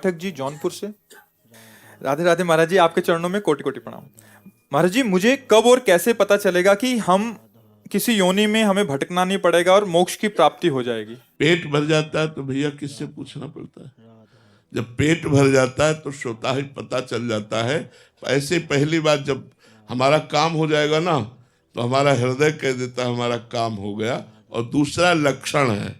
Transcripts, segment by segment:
पाठक जी जौनपुर से। राधे राधे महाराज जी, आपके चरणों में कोटि कोटि प्रणाम। महाराज जी, मुझे कब और कैसे पता चलेगा कि हम किसी योनि में हमें भटकना नहीं पड़ेगा और मोक्ष की प्राप्ति हो जाएगी? पेट भर जाता है तो भैया किससे पूछना पड़ता है? जब पेट भर जाता है तो स्वतः ही पता चल जाता है। ऐसे पहली बार जब हमारा काम हो जाएगा ना, तो हमारा हृदय कह देता है हमारा काम हो गया। और दूसरा लक्षण है,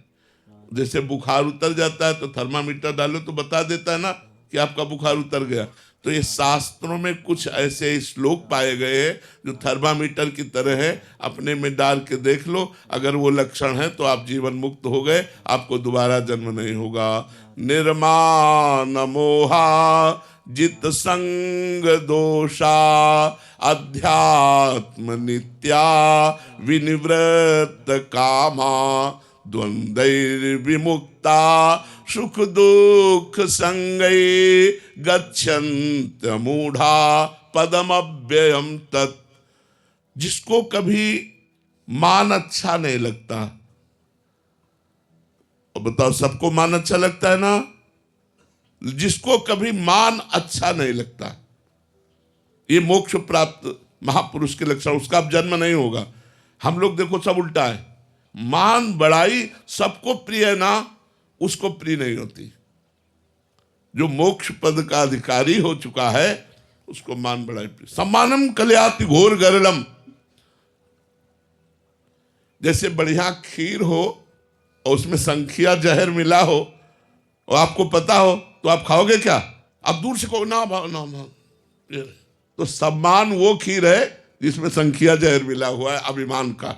जैसे बुखार उतर जाता है तो थर्मामीटर डालो तो बता देता है ना कि आपका बुखार उतर गया। तो ये शास्त्रों में कुछ ऐसे श्लोक पाए गए हैं जो थर्मामीटर की तरह है, अपने में डाल के देख लो, अगर वो लक्षण है तो आप जीवन मुक्त हो गए, आपको दोबारा जन्म नहीं होगा। निर्मान मोहा जित संग दोषा अध्यात्म नित्या विनिवृत्त कामा द्वंद्वैर्विमुक्ता सुख दुख संगै गच्छन्त मूढ़ा पदम अव्ययम तत्। जिसको कभी मान अच्छा नहीं लगता, और बताओ सबको मान अच्छा लगता है ना? जिसको कभी मान अच्छा नहीं लगता, ये मोक्ष प्राप्त महापुरुष के लक्षण, उसका अब जन्म नहीं होगा। हम लोग देखो सब उल्टा है, मान बड़ाई सबको प्रिय है ना, उसको प्रिय नहीं होती। जो मोक्ष पद का अधिकारी हो चुका है उसको मान बड़ाई प्रिय। सम्मानम कल्याति घोर गरलम। जैसे बढ़िया खीर हो और उसमें संखिया जहर मिला हो और आपको पता हो तो आप खाओगे क्या? आप दूर से कहो ना भाव ना भाव। तो सम्मान वो खीर है जिसमें संखिया जहर मिला हुआ है, अभिमान का।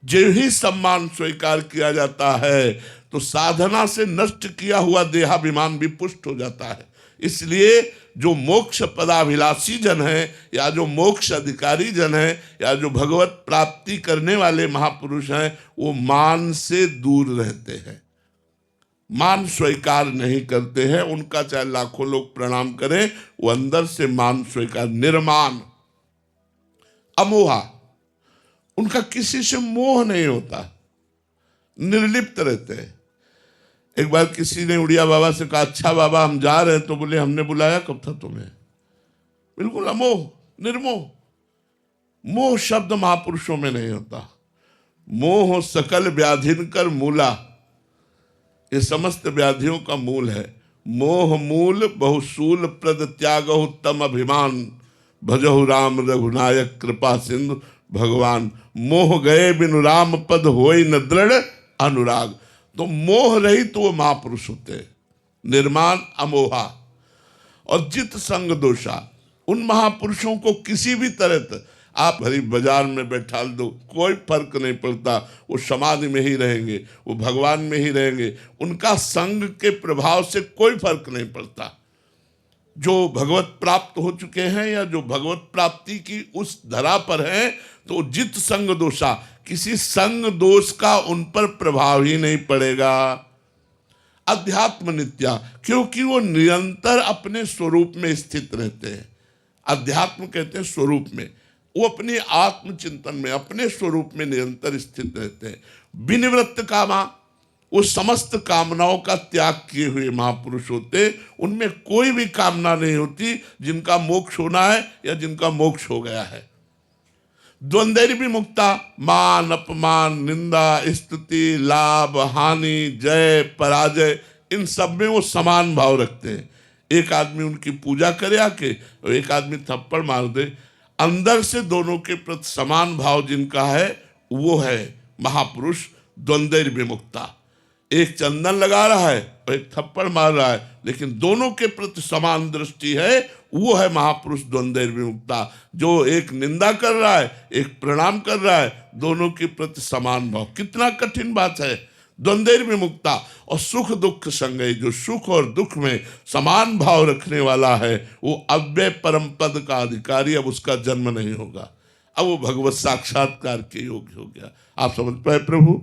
जो ही सम्मान स्वीकार किया जाता है तो साधना से नष्ट किया हुआ देहाभिमान भी पुष्ट हो जाता है। इसलिए जो मोक्ष पदाभिलाषी जन है या जो मोक्ष अधिकारी जन है या जो भगवत प्राप्ति करने वाले महापुरुष हैं, वो मान से दूर रहते हैं, मान स्वीकार नहीं करते हैं। उनका चाहे लाखों लोग प्रणाम करें, वो अंदर से मान स्वीकार, निर्मान अमोहा, उनका किसी से मोह नहीं होता, निर्लिप्त रहते हैं। एक बार किसी ने उड़िया बाबा से कहा, अच्छा बाबा हम जा रहे हैं, तो बोले हमने बुलाया कब था तुम्हें? बिल्कुल अमोह, निर्मोह। मोह शब्द महापुरुषों में नहीं होता। मोह सकल व्याधिन कर मूला, ये समस्त व्याधियों का मूल है। मोह मूल बहुसूल प्रद त्याग उत्तम अभिमान, भजहु राम रघुनायक कृपा सिंधु भगवान। मोह गए बिनु राम पद होई न दृढ़ अनुराग। तो मोह रहित तो वो महापुरुष होते हैं, निर्माण अमोहा। और जित संग दोषा, उन महापुरुषों को किसी भी तरह आप भरी बाजार में बैठा दो, कोई फर्क नहीं पड़ता, वो समाधि में ही रहेंगे, वो भगवान में ही रहेंगे, उनका संग के प्रभाव से कोई फर्क नहीं पड़ता। जो भगवत प्राप्त हो चुके हैं या जो भगवत प्राप्ति की उस धरा पर हैं, तो जित संग दोषा, किसी संग दोष का उन पर प्रभाव ही नहीं पड़ेगा। अध्यात्म नित्या, क्योंकि वो निरंतर अपने स्वरूप में स्थित रहते हैं। अध्यात्म कहते हैं स्वरूप में, वो अपने आत्मचिंतन में अपने स्वरूप में निरंतर स्थित रहते हैं। विनिवृत्त कामा, वो समस्त कामनाओं का त्याग किए हुए महापुरुष होते, उनमें कोई भी कामना नहीं होती जिनका मोक्ष होना है या जिनका मोक्ष हो गया है। द्वंद्व भी मुक्ता, मान अपमान निंदा स्तुति लाभ हानि जय पराजय, इन सब में वो समान भाव रखते हैं। एक आदमी उनकी पूजा करे आके और एक आदमी थप्पड़ मार दे, अंदर से दोनों के प्रति समान भाव जिनका है वो है महापुरुष द्वंद्व विमुक्ता। एक चंदन लगा रहा है और एक थप्पड़ मार रहा है, लेकिन दोनों के प्रति समान दृष्टि है, वो है महापुरुष द्वंद्व विमुक्ता। जो एक निंदा कर रहा है एक प्रणाम कर रहा है, दोनों के प्रति समान भाव। कितना कठिन बात है, द्वंद्व विमुक्ता। और सुख दुख संगय, जो सुख और दुख में समान भाव रखने वाला है वो अव्यय परम पद का अधिकारी, अब उसका जन्म नहीं होगा, अब वो भगवत साक्षात्कार के योग्य हो गया। आप समझ पाए प्रभु?